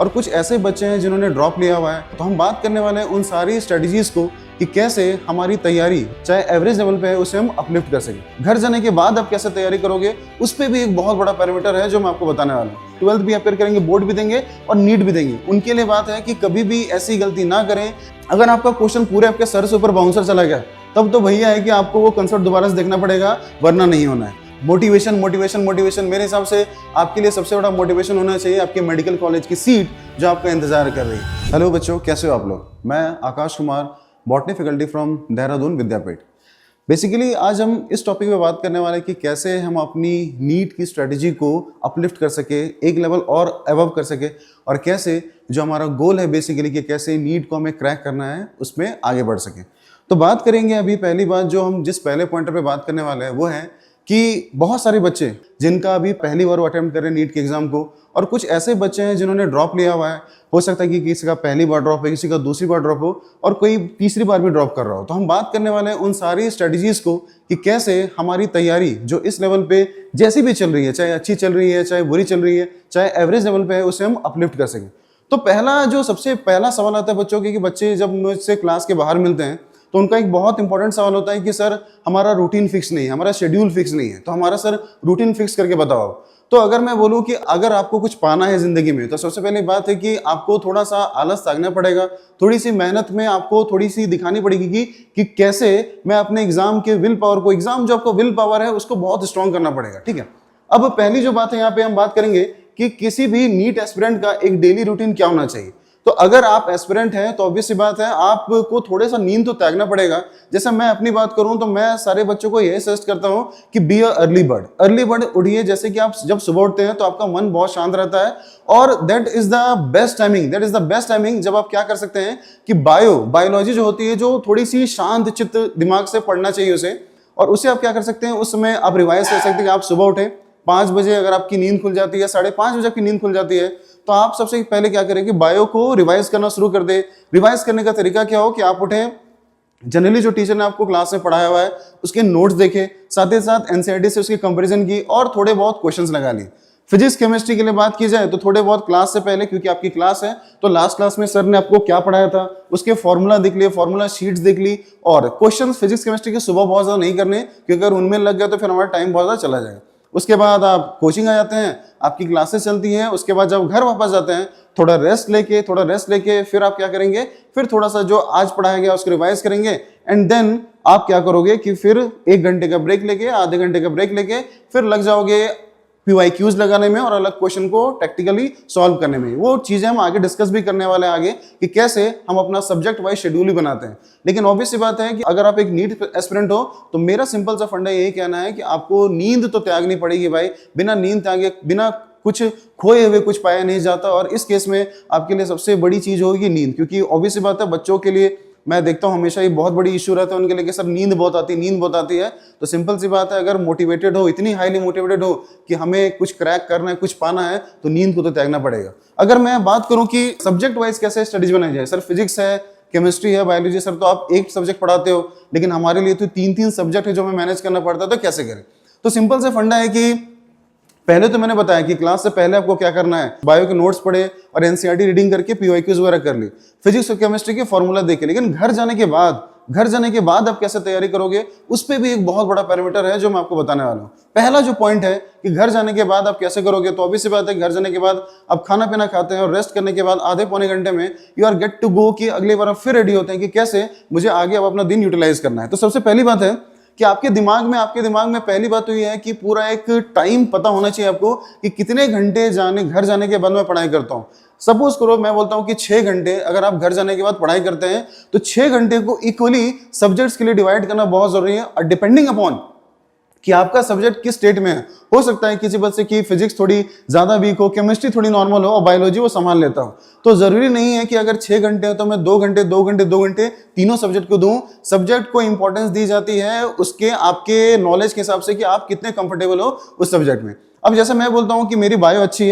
और कुछ ऐसे बच्चे हैं जिन्होंने ड्रॉप लिया हुआ है। तो हम बात करने वाले हैं उन सारी स्ट्रेटजीज को कि कैसे हमारी तैयारी चाहे एवरेज लेवल पे है उसे हम अपलिफ्ट कर सकें। घर जाने के बाद आप कैसे तैयारी करोगे उस पर भी एक बहुत बड़ा पैरामीटर है जो मैं आपको बताने वाला हूँ। 12th भी अपेयर करेंगे, बोर्ड भी देंगे और नीट भी देंगे। उनके लिए बात है कि कभी भी ऐसी गलती ना करें। अगर आपका क्वेश्चन पूरे आपके सर से ऊपर बाउंसर चला गया तब तो भैया है कि आपको वो कंसेप्ट दोबारा से देखना पड़ेगा, वरना नहीं होना है। मोटिवेशन मोटिवेशन मोटिवेशन मेरे हिसाब से आपके लिए सबसे बड़ा मोटिवेशन होना चाहिए आपके मेडिकल कॉलेज की सीट जो आपका इंतजार कर रही है। हेलो बच्चों, कैसे हो आप लोग? मैं Akash Kumar, botany faculty from Dehradun Vidyapeeth. Basically आज हम इस टॉपिक पे बात करने वाले हैं कि कैसे हम अपनी नीट की स्ट्रेटजी को अपलिफ्ट कर सके, एक लेवल और अबव कर सके, और कैसे जो हमारा गोल है बेसिकली कि कैसे नीट को हमें क्रैक करना है उसमें आगे बढ़ सके। तो बात करेंगे अभी पहली बात जो हम जिस पहले पॉइंटर पे बात करने वाले हैं वो है कि बहुत सारे बच्चे जिनका अभी पहली बार अटेम्प्ट कर रहे हैं नीट के एग्जाम को, और कुछ ऐसे बच्चे हैं जिन्होंने ड्रॉप लिया हुआ है। हो सकता है कि किसी का पहली बार ड्रॉप हो, किसी का दूसरी बार ड्रॉप हो, और कोई तीसरी बार भी ड्रॉप कर रहा हो। तो हम बात करने वाले हैं उन सारी स्ट्रेटजीज को कि कैसे हमारी तैयारी जो इस लेवल पे जैसी भी चल रही है, चाहे अच्छी चल रही है, चाहे बुरी चल रही है, चाहे एवरेज लेवल पे है, उसे हम अपलिफ्ट कर सकें। तो सबसे पहला सवाल आता है बच्चों के कि बच्चे जब मुझसे क्लास के बाहर मिलते हैं तो उनका एक बहुत इंपॉर्टेंट सवाल होता है कि सर हमारा रूटीन फिक्स नहीं है, हमारा शेड्यूल फिक्स नहीं है, तो हमारा सर रूटीन फिक्स करके बताओ। तो अगर मैं बोलूं कि अगर आपको कुछ पाना है जिंदगी में तो सबसे पहली बात है कि आपको थोड़ा सा आलस त्यागना पड़ेगा, थोड़ी सी मेहनत में आपको थोड़ी सी दिखानी पड़ेगी कि कैसे मैं अपने एग्जाम के विल पावर को, एग्जाम जो आपको विल पावर है उसको बहुत स्ट्रॉन्ग करना पड़ेगा। ठीक है, अब पहली जो बात है यहाँ पे हम बात करेंगे कि किसी भी नीट एस्पिरेंट का एक डेली रूटीन क्या होना चाहिए। तो अगर आप एस्पिरेंट हैं तो ऑब्वियस सी बात है आपको थोड़ा सा नींद तो त्यागना पड़ेगा। जैसे मैं अपनी बात करूं तो मैं सारे बच्चों को यही सजेस्ट करता हूं कि be a early bird. Early bird उठिए, जैसे कि आप जब सुबह उठते हैं तो आपका मन बहुत शांत रहता है, और that is the best timing जब आप क्या कर सकते हैं कि बायोलॉजी जो होती है, जो थोड़ी सी शांत चित्त दिमाग से पढ़ना चाहिए उसे, और उसे आप क्या कर सकते हैं, उस समय आप रिवाइज कर सकते हैं कि आप सुबह उठे 5 बजे, अगर आपकी नींद खुल जाती है, 5:30 बजे आपकी नींद खुल जाती है, तो आप सबसे पहले क्या करें कि बायो को रिवाइज करना शुरू कर दे। रिवाइज करने का तरीका क्या हो कि आप उठें, जनरली जो टीचर ने आपको क्लास में पढ़ाया हुआ है उसके नोट्स देखे, साथ ही साथ एनसीईआरटी से उसकी कंपैरिजन की और थोड़े बहुत क्वेश्चंस लगा लिए। फिजिक्स केमिस्ट्री के लिए बात की जाए तो थोड़े बहुत क्लास से पहले, क्योंकि आपकी क्लास है तो लास्ट क्लास में सर ने आपको क्या पढ़ाया था उसके फॉर्मूला देख लिए, फॉर्मूला शीट्स देख ली, और क्वेश्चन फिजिक्स केमिस्ट्री के सुबह बहुत ज्यादा नहीं करने, क्योंकि अगर उनमें लग गया तो फिर हमारा टाइम बहुत ज्यादा चला जाएगा। उसके बाद आप कोचिंग आ जाते हैं, आपकी क्लासेस चलती हैं, उसके बाद जब घर वापस जाते हैं थोड़ा रेस्ट लेके फिर आप क्या करेंगे, फिर थोड़ा सा जो आज पढ़ाया गया उसको रिवाइज करेंगे, एंड देन आप क्या करोगे कि फिर 1 घंटे का ब्रेक लेके, आधे घंटे का ब्रेक लेके फिर लग जाओगे PYQs लगाने में और अलग क्वेश्चन को टैक्टिकली सॉल्व करने में। वो चीजें हम आगे डिस्कस भी करने वाले हैं आगे कि कैसे हम अपना सब्जेक्ट वाइज शेड्यूल भी बनाते हैं। लेकिन ऑब्वियस सी बात है कि अगर आप एक नीट एस्पिरेंट हो तो मेरा सिंपल सा फंडा यही कहना है कि आपको नींद तो त्यागनी पड़ेगी भाई। बिना नींद त्यागे, बिना कुछ खोए हुए कुछ पाया नहीं जाता, और इस केस में आपके लिए सबसे बड़ी चीज होगी नींद, क्योंकि ऑब्वियस सी बात है बच्चों के लिए मैं देखता हूं हमेशा ये बहुत बड़ी इशू रहता है उनके लिए कि सर नींद बहुत आती है। तो सिंपल सी बात है, अगर मोटिवेटेड हो, इतनी हाईली मोटिवेटेड हो कि हमें कुछ क्रैक करना है, कुछ पाना है, तो नींद को तो त्यागना पड़ेगा। अगर मैं बात करूं कि सब्जेक्ट वाइज कैसे स्टडीज बनाई जाए, सर फिजिक्स है, केमिस्ट्री है, बायोलॉजी, सर तो आप एक सब्जेक्ट पढ़ाते हो, लेकिन हमारे लिए तो 3-3 सब्जेक्ट है जो हमें मैनेज करना पड़ता है, तो कैसे करें? तो सिंपल से फंडा है कि पहले तो मैंने बताया कि क्लास से पहले आपको क्या करना है, बायो के नोट्स पढ़े और एनसीईआरटी रीडिंग करके PYQs वगैरह कर ली, फिजिक्स और केमिस्ट्री के फॉर्मूला देखे। लेकिन घर जाने के बाद आप कैसे तैयारी करोगे उस पे भी एक बहुत बड़ा पैरामीटर है जो मैं आपको बताने वाला हूँ। पहला जो पॉइंट है कि घर जाने के बाद आप कैसे करोगे, तो ऑब्वियस सी बात है घर जाने के बाद आप खाना पीना खाते हैं और रेस्ट करने के बाद आधे पौने घंटे में you are get to go कि अगली बार आप फिर रेडी होते हैं कि कैसे मुझे आगे अब अपना दिन यूटिलाइज करना है। तो सबसे पहली बात है कि आपके दिमाग में पहली बात तो ये है कि पूरा एक टाइम पता होना चाहिए आपको कि कितने घंटे घर जाने के बाद मैं पढ़ाई करता हूँ। सपोज करो मैं बोलता हूँ कि 6 घंटे अगर आप घर जाने के बाद पढ़ाई करते हैं तो 6 घंटे को इक्वली सब्जेक्ट्स के लिए डिवाइड करना बहुत जरूरी है, और डिपेंडिंग अपॉन कि आपका सब्जेक्ट किस स्टेट में है। हो सकता है किसी बच्चे की फिजिक्स थोड़ी ज्यादा वीक हो, केमिस्ट्री थोड़ी नॉर्मल हो और बायोलॉजी वो संभाल लेता हो, तो जरूरी नहीं है कि अगर 6 घंटे है तो मैं 2 घंटे तीनों सब्जेक्ट को दूं। सब्जेक्ट को इंपॉर्टेंस दी जाती है उसके आपके नॉलेज के हिसाब से कि आप कितने कंफर्टेबल हो उस सब्जेक्ट में। अब जैसे मैं बोलता हूँ कि मेरी बायो अच्छी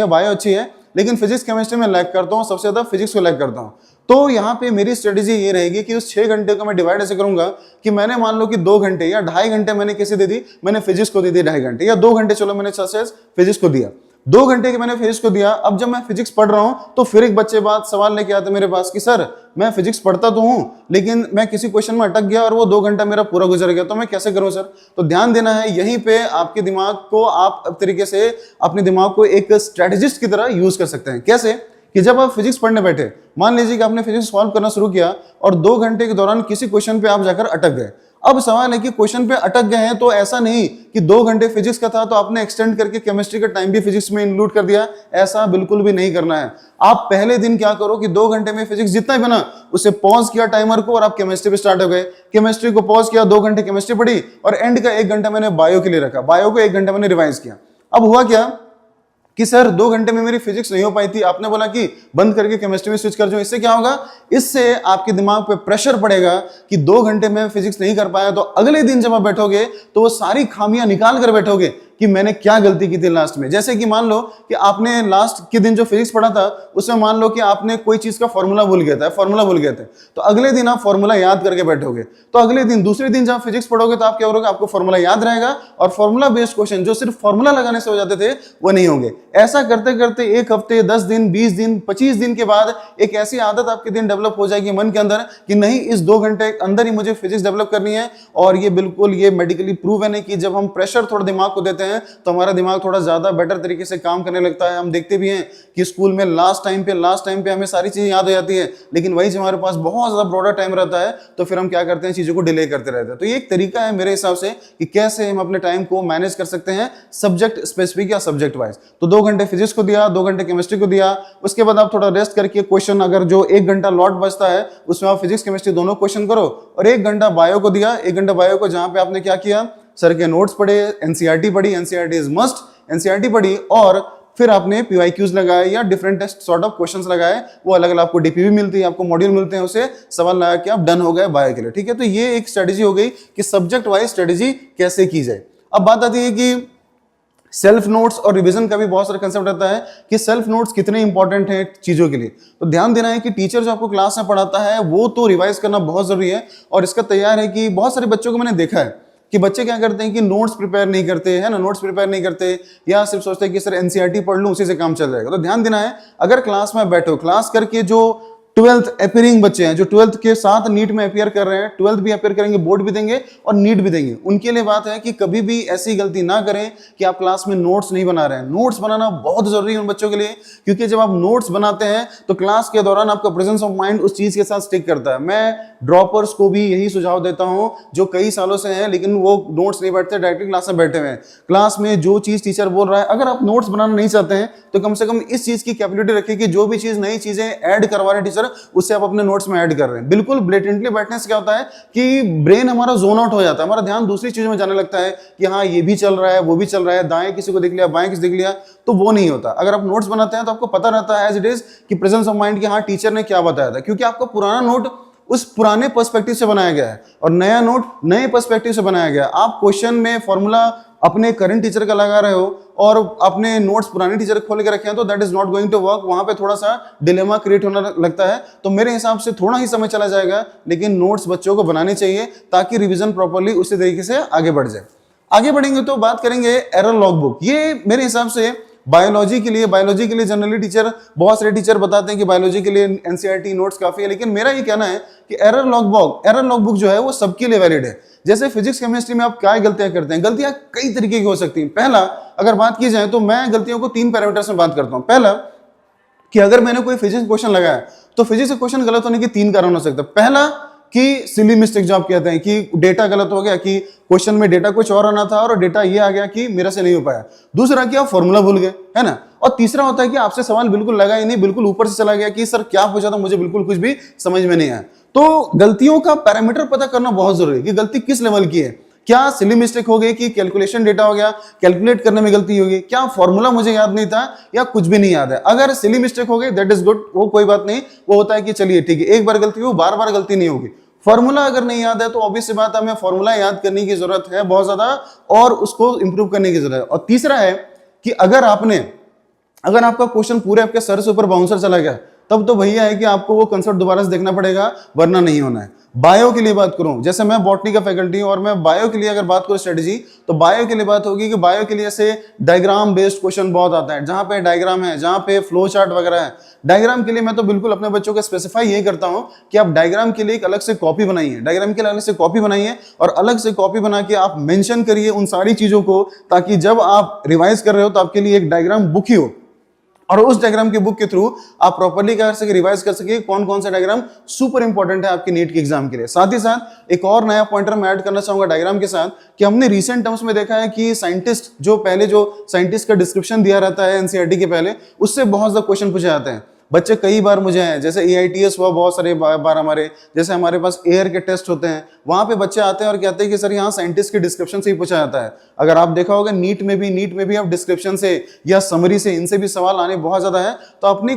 है, लेकिन फिजिक्स केमिस्ट्री में लैग करता हूँ, सबसे ज्यादा फिजिक्स को लैग करता हूँ, तो यहाँ पे मेरी स्ट्रेटेजी ये रहेगी कि उस 6 घंटे को मैं डिवाइड ऐसे करूंगा कि मैंने मान लो कि 2 घंटे या 2.5 घंटे मैंने कैसे दे दी, मैंने फिजिक्स को दे दी 2.5 घंटे, या 2 घंटे चलो मैंने फिजिक्स को दिया। 2 घंटे के मैंने फिजिक्स को दिया। अब जब मैं फिजिक्स पढ़ रहा हूं तो फिर एक बच्चे बात सवाल लेके आते मेरे पास कि सर मैं फिजिक्स पढ़ता तो हूं लेकिन मैं किसी क्वेश्चन में अटक गया और वो 2 घंटा मेरा पूरा गुजर गया, तो मैं कैसे करूं सर? तो ध्यान देना है यहीं पे, आपके दिमाग को आप तरीके से अपने दिमाग को एक स्ट्रेटेजिस्ट की तरह यूज कर सकते हैं। कैसे कि जब आप फिजिक्स पढ़ने बैठे, मान लीजिए कि आपने फिजिक्स सॉल्व करना शुरू किया और 2 घंटे के दौरान किसी क्वेश्चन पे आप जाकर अटक गए। अब सवाल है कि क्वेश्चन पे अटक गए हैं तो ऐसा नहीं कि 2 घंटे फिजिक्स का था तो आपने एक्सटेंड करके केमिस्ट्री का टाइम भी फिजिक्स में इंक्लूड कर दिया। ऐसा बिल्कुल भी नहीं करना है। आप पहले दिन क्या करो कि 2 घंटे में फिजिक्स जितना ही बना उसे पॉज किया टाइमर को और आप केमिस्ट्री पे स्टार्ट हो गए। केमिस्ट्री को पॉज किया, 2 घंटे केमिस्ट्री पढ़ी और एंड का 1 घंटा मैंने बायो के लिए रखा। बायो को 1 घंटा मैंने रिवाइज किया। अब हुआ क्या कि सर 2 घंटे में मेरी फिजिक्स नहीं हो पाई थी, आपने बोला कि बंद करके केमिस्ट्री में स्विच कर जाओ। इससे क्या होगा? इससे आपके दिमाग पे प्रेशर पड़ेगा कि 2 घंटे में फिजिक्स नहीं कर पाया, तो अगले दिन जब आप बैठोगे तो वो सारी खामियां निकाल कर बैठोगे कि मैंने क्या गलती की थी लास्ट में। जैसे कि मान लो कि आपने लास्ट के दिन जो फिजिक्स पढ़ा था उसमें मान लो कि आपने कोई चीज का फॉर्मूला भूल गया था, तो अगले दिन आप फॉर्मूला याद करके बैठोगे, तो अगले दिन दूसरे दिन जब फिजिक्स पढ़ोगे तो आप क्या करोगे? आपको फॉर्मूला याद रहेगा और फॉर्मूला बेस्ड क्वेश्चन जो सिर्फ फॉर्मूला लगाने से हो जाते थे वो नहीं होंगे। ऐसा करते करते 1 हफ्ते, 10 दिन, 20 दिन, 25 दिन के बाद एक ऐसी आदत आपके दिन डेवलप हो जाएगी मन के अंदर कि नहीं, इस 2 घंटे के अंदर ही मुझे फिजिक्स डेवलप करनी है। और ये बिल्कुल ये मेडिकली प्रूव है कि जब हम प्रेशर थोड़ा दिमाग को देते हैं तो हमारा दिमाग थोड़ा ज्यादा बेटर तरीके से काम करने लगता है। हम देखते भी हैं कि स्कूल में लास्ट टाइम पे हमें सारी चीजें याद हो जाती है, लेकिन वही हमारे पास बहुत ज्यादा ब्रॉडर टाइम रहता है तो फिर हम क्या करते हैं? चीजों को डिले करते रहते हैं। तो ये एक तरीका है मेरे हिसाब से कि कैसे हम अपने टाइम को मैनेज कर सकते हैं सब्जेक्ट स्पेसिफिक या सब्जेक्ट वाइज। तो 2 घंटे फिजिक्स को दिया, 2 घंटे केमिस्ट्री को दिया, उसके बाद आप थोड़ा रेस्ट करके क्वेश्चन, अगर जो 1 घंटा लॉट बचता है उसमें आप फिजिक्स केमिस्ट्री दोनों क्वेश्चन करो, और 1 घंटा बायो को दिया। 1 घंटा बायो को जहां पे आपने क्या किया? सर के नोट्स पढ़े, एनसीईआरटी पढ़ी, एनसीईआरटी इज मस्ट, एनसीईआरटी पढ़ी, और फिर आपने पीवाईक्यूज लगाए या different test sort of questions लगाए। वो अलग अलग आपको डीपीवी मिलती है, आपको मॉड्यूल मिलते हैं, उसे सवाल लगा के आप डन हो गए बायो के लिए। ठीक है, तो ये एक स्ट्रेटेजी हो गई कि सब्जेक्ट वाइज स्ट्रेटेजी कैसे की जाए। अब बात आती है कि सेल्फ नोट्स और रिवीजन का भी बहुत सारा कंसेप्ट रहता है कि सेल्फ नोट्स कितने इंपॉर्टेंट हैं चीजों के लिए। तो ध्यान देना है कि टीचर जो आपको क्लास में पढ़ाता है वो तो रिवाइज करना बहुत जरूरी है। और इसका तैयार है कि बहुत सारे बच्चों को मैंने देखा है कि बच्चे क्या करते हैं कि नोट्स प्रिपेयर नहीं करते हैं ना, नोट्स प्रिपेयर नहीं करते या सिर्फ सोचते हैं कि सर एनसीईआरटी पढ़ लूं उसी से काम चल जाएगा। तो ध्यान देना है, अगर क्लास में बैठो, क्लास करके जो 12th अपियरिंग बच्चे हैं, जो 12th के साथ नीट में अपियर कर रहे हैं, 12th भी अपियर करेंगे, बोर्ड भी देंगे और नीट भी देंगे, उनके लिए बात है कि कभी भी ऐसी गलती ना करें कि आप क्लास में नोट्स नहीं बना रहे हैं। नोट्स बनाना बहुत जरूरी है उन बच्चों के लिए, क्योंकि जब आप नोट्स बनाते हैं तो क्लास के दौरान आपका प्रेजेंस ऑफ माइंड उस चीज के साथ स्टिक करता है। मैं ड्रॉपर्स को भी यही सुझाव देता हूं जो कई सालों से हैं लेकिन वो नोट्स नहीं बैठते, डायरेक्टली क्लास में बैठे हुए हैं। क्लास में जो चीज टीचर बोल रहा है, अगर आप नोट्स बनाना नहीं चाहते हैं तो कम से कम इस चीज की कैपेबिलिटी रखिए कि जो भी चीज, नई चीजें ऐड करवा रहे टीचर, उससे आप अपने नोट्स में ऐड कर रहे हैं। बिल्कुल ब्लेटेंटली बैठने से क्या होता है कि ब्रेन हमारा जोन आउट हो जाता है, हमारा ध्यान दूसरी चीजों में जाने लगता है कि हाँ ये भी चल रहा है, वो भी चल रहा है, दाएं किसी को देख लिया, बाएं किसी देख लिया, तो वो नहीं होता। अगर आप नोट्स बनाते हैं तो आपको पता रहता है एज इट इज कि प्रेजेंस ऑफ माइंड कि हाँ टीचर ने क्या बताया था, क्योंकि आपका पुराना नोट उस पुराने पर्सपेक्टिव से बनाया गया है और नया नोट नए पर्सपेक्टिव से बनाया गया है। आप क्वेश्चन में फॉर्मूला अपने करंट टीचर का लगा रहे हो और अपने नोट्स पुराने टीचर खोल के रखे हैं तो that is not going to work. वहां पे थोड़ा सा डिलेमा क्रिएट होने लगता है। तो मेरे हिसाब से थोड़ा ही समय चला जाएगा, लेकिन नोट्स बच्चों को बनाने चाहिए ताकि रिवीजन प्रॉपर्ली उसी तरीके से आगे बढ़ जाए। आगे बढ़ेंगे तो बात करेंगे एरर लॉग बुक। ये मेरे हिसाब से बायोलॉजी के लिए जनरली टीचर, बहुत सारे टीचर बताते हैं कि बायोलॉजी के लिए एनसीईआरटी नोट्स काफी है, लेकिन मेरा ये कहना है कि एरर लॉग बुक जो है वो सबके लिए वैलिड है। जैसे फिजिक्स केमिस्ट्री में आप क्या गलतियां करते हैं, गलतियां कई तरीके की हो सकती हैं। पहला, अगर बात की जाए तो मैं गलतियों को 3 पैरामीटर्स में बात करता हूं। पहला कि अगर मैंने कोई फिजिक्स क्वेश्चन लगाया तो फिजिक्स क्वेश्चन गलत होने के 3 कारण हो सकते हैं। पहला कि सिली मिस्टेक जो आप कहते हैं कि डेटा गलत हो गया, कि क्वेश्चन में डेटा कुछ और आना था और डेटा ये आ गया कि मेरा से नहीं हो पाया। दूसरा कि आप फॉर्मूला भूल गए, है ना। और तीसरा होता है कि आपसे सवाल बिल्कुल लगा ही नहीं, बिल्कुल ऊपर से चला गया कि सर क्या पूछा था, मुझे बिल्कुल कुछ भी समझ में नहीं आया। तो गलतियों का पैरामीटर पता करना बहुत जरूरी है कि गलती किस लेवल की है। क्या सिली मिस्टेक हो गई कि कैलकुलेशन डेटा हो गया, कैलकुलेट करने में गलती होगी, क्या फॉर्मूला मुझे याद नहीं था या कुछ भी नहीं याद है। अगर सिली मिस्टेक हो गई दैट इज गुड, वो कोई बात नहीं, वो होता है कि चलिए ठीक है, एक बार गलती हो, बार बार गलती नहीं होगी। फॉर्मूला अगर नहीं याद है तो ऑब्वियस सी बात है, हमें फॉर्मूला याद करने की जरूरत है बहुत ज्यादा और उसको इंप्रूव करने की जरूरत है। और तीसरा है कि अगर आपका क्वेश्चन पूरे आपके सर से ऊपर बाउंसर चला गया तब तो भैया है कि आपको वो कंसेप्ट दोबारा से देखना पड़ेगा, वरना नहीं होना है। बायो के लिए बात करूं, जैसे मैं बॉटनी का फैकल्टी हूं और मैं बायो के लिए अगर बात करूं स्ट्रेटजी, तो बायो के लिए बात होगी कि बायो के लिए ऐसे डायग्राम बेस्ड क्वेश्चन बहुत आता है, जहां पे डायग्राम है, जहां पे फ्लो चार्ट वगैरह है। डायग्राम के लिए मैं तो बिल्कुल अपने बच्चों को स्पेसिफाई यही करता हूं कि आप डायग्राम के लिए एक अलग से कॉपी बनाइए, डायग्राम के लिए अलग से कॉपी बनाइए और अलग से कॉपी बना के आप मेंशन करिए उन सारी चीजों को, ताकि जब आप रिवाइज कर रहे हो तो आपके लिए एक डायग्राम बुक ही हो, और उस डायग्राम के बुक के थ्रू आप प्रॉपर्ली कर सके, रिवाइज कर सके कौन कौन सा डायग्राम सुपर इंपॉर्टेंट है आपके नीट के एग्जाम के लिए। साथ ही साथ एक और नया पॉइंटर मैं ऐड करना चाहूंगा डायग्राम के साथ, कि हमने रीसेंट टर्म्स में देखा है कि साइंटिस्ट जो पहले जो साइंटिस्ट का डिस्क्रिप्शन दिया रहता है एनसीईआरटी के पहले, उससे बहुत ज्यादा क्वेश्चन पूछे जाते हैं। बच्चे कई बार मुझे हैं, जैसे AITS हुआ बहुत सारे बार हमारे, जैसे हमारे पास एयर के टेस्ट होते हैं, वहां पे बच्चे आते हैं और कहते हैं कि सर यहाँ साइंटिस्ट के डिस्क्रिप्शन से ही पूछा जाता है। अगर आप देखा होगा नीट में भी आप डिस्क्रिप्शन से या समरी से, इनसे भी सवाल आने बहुत ज्यादा है। तो अपनी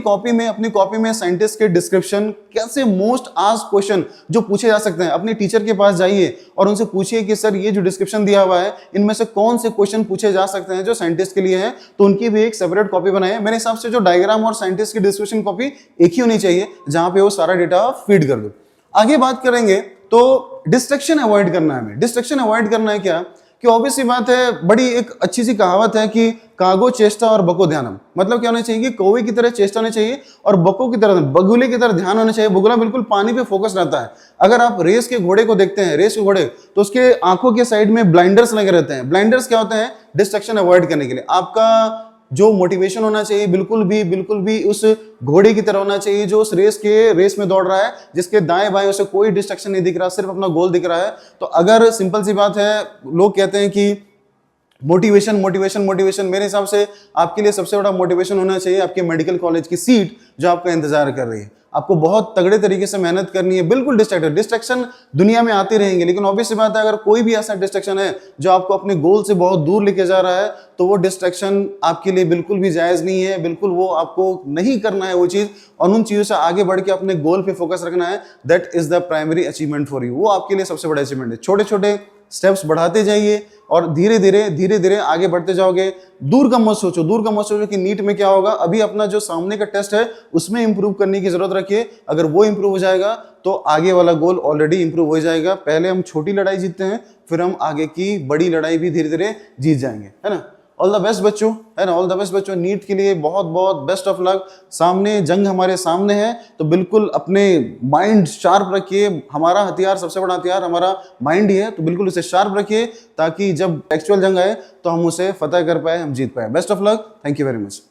कॉपी में साइंटिस्ट के डिस्क्रिप्शन कैसे मोस्ट आस्क्ड क्वेश्चन जो पूछे जा सकते हैं, अपने टीचर के पास जाइए और उनसे पूछिए कि सर ये जो डिस्क्रिप्शन दिया हुआ है इनमें से कौन से क्वेश्चन पूछे जा सकते हैं जो साइंटिस्ट के लिए है, तो उनकी भी एक सेपरेट कॉपी बनाए। मेरे हिसाब से जो डायग्राम और साइंटिस्ट की डिस्क्रिप्शन कॉपी एक ही होनी चाहिए, जहां पे वो सारा डेटा फीड कर दो। आगे बात करेंगे तो डिस्ट्रैक्शन अवॉइड करना है हमें। डिस्ट्रैक्शन अवॉइड करना है क्या, कि ऑब्वियस सी बात है, बड़ी एक अच्छी सी कहावत है कि कागो चेष्टा और बको ध्यानम। मतलब क्या होना चाहिए कि कौवे की तरह चेष्टा होनी चाहिए और बको की तरह, बगुले की तरह ध्यान होना चाहिए। बगुला बिल्कुल पानी पे फोकस रहता है। अगर आप रेस के घोड़े को देखते हैं, रेस के घोड़े, तो उसके आंखों के साइड में ब्लाइंडर्स लगे रहते हैं। ब्लाइंडर्स क्या होते हैं, डिस्ट्रैक्शन अवॉइड करने के लिए। आपका जो मोटिवेशन होना चाहिए बिल्कुल भी उस घोड़े की तरह होना चाहिए, जो उस रेस में दौड़ रहा है, जिसके दाएं बाएं उसे कोई डिस्ट्रैक्शन नहीं दिख रहा, सिर्फ अपना गोल दिख रहा है। तो अगर सिंपल सी बात है, लोग कहते हैं कि मोटिवेशन, मेरे हिसाब से आपके लिए सबसे बड़ा मोटिवेशन होना चाहिए आपके मेडिकल कॉलेज की सीट जो आपका इंतजार कर रही है। आपको बहुत तगड़े तरीके से मेहनत करनी है। बिल्कुल डिस्ट्रैक्शन दुनिया में आते रहेंगे, लेकिन ऑब्वियस सी बात है, अगर कोई भी ऐसा डिस्ट्रैक्शन है जो आपको अपने गोल से बहुत दूर लेके जा रहा है, तो वो डिस्ट्रैक्शन आपके लिए बिल्कुल भी जायज नहीं है। बिल्कुल वो आपको नहीं करना है वो चीज, और उन चीजों से आगे बढ़ के अपने गोल पे फोकस रखना है। That is the primary achievement for you. वो आपके लिए सबसे बड़ा अचीवमेंट है। छोटे छोटे स्टेप्स बढ़ाते जाइए और धीरे धीरे आगे बढ़ते जाओगे। दूर का मत सोचो कि नीट में क्या होगा। अभी अपना जो सामने का टेस्ट है उसमें इंप्रूव करने की जरूरत रखिए। अगर वो इंप्रूव हो जाएगा तो आगे वाला गोल ऑलरेडी इंप्रूव हो जाएगा। पहले हम छोटी लड़ाई जीतते हैं, फिर हम आगे की बड़ी लड़ाई भी धीरे धीरे जीत जाएंगे, है ना। ऑल द बेस्ट बच्चों, है ना, ऑल द बेस्ट बच्चों। नीट के लिए बहुत बहुत बेस्ट ऑफ लक। सामने जंग हमारे सामने है, तो बिल्कुल अपने माइंड शार्प रखिए। हमारा हथियार, सबसे बड़ा हथियार हमारा माइंड ही है, तो बिल्कुल उसे शार्प रखिए, ताकि जब एक्चुअल जंग आए तो हम उसे फतह कर पाए, हम जीत पाए। Best of luck, thank you very much.